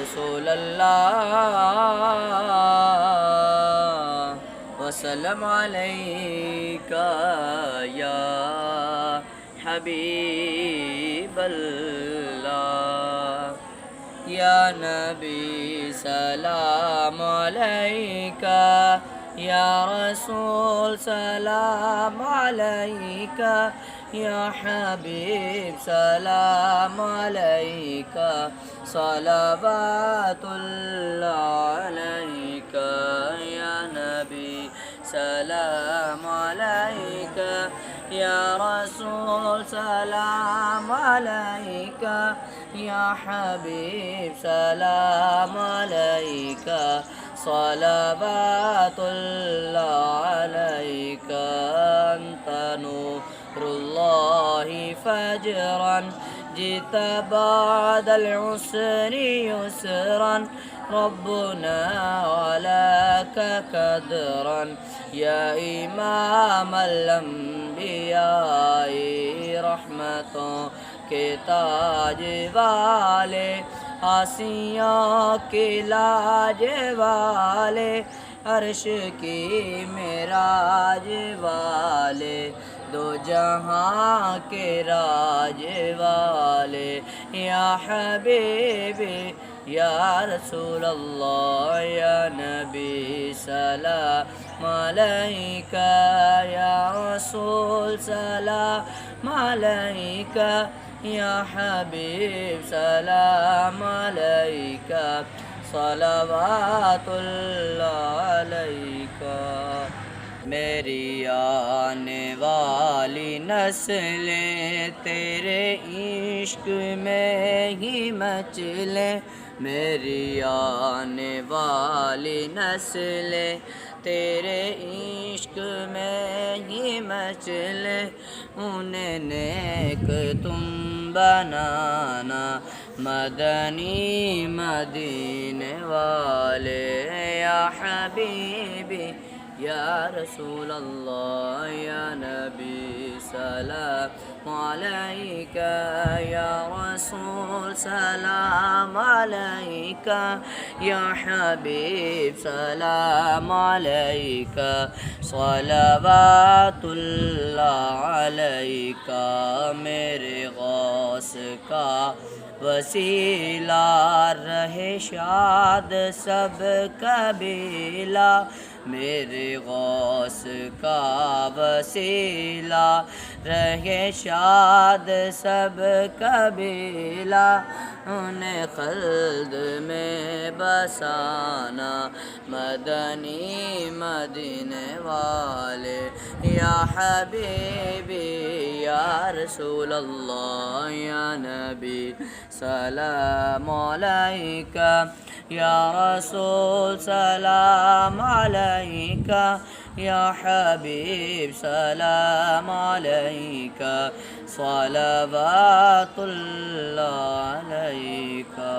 रसूल अल्लाह वसल्लम अलैका या हबीब अल्लाह या नबी सलाम अलैका या रसूल सलाम अलैका या हबीब सलाम अलैका सलावतुल्लाह अलैका या नबी सलाम अलैका या रसूल सलाम अलैका या हबीब सलाम अलैका सलावतुल्लाह अलैका अंत नूरुल्लाहि फजरन जित बादल उसरी युसरन रब्बुना अलका कदरन या इमाम अल-अंबिया रहमतों के ताज वाले आसियों के लाज वाले अर्श की मेराज वाले दो जहां के राज वाले या हबीबी या रसूल अल्लाह या नबी सलाम अलैका या रसूल सलाम अलैका या हबीब सलाम अलैका सलावतुल्लाह अलैका। मेरी आने वाली नस्लें तेरे इश्क में ही मचलें, मेरी आने वाली नस्लें तेरे इश्क में ही मचलें, उन्हें नेक तुम बनाना मदनी मदीने वाले या हबीबी या रसूल अल्लाह या नबी सलाम अलैका या रसूल सलाम अलैका या हबीब सलाम अलैका सलावतुल्लाह अलैका। मेरे गौस का वसीला रहे शाद सब कबीला, मेरे गौस का वसीला रहे शाद सब कबीला, उन्हें खल्द में बसाना मदनी मदीने वाले या हबीबी या रसूल अल्लाह या नबी सलाम अलैका या रसूल सलाम अलैका या हबीब सलाम अलैका सलावतुल्लाह अलैका।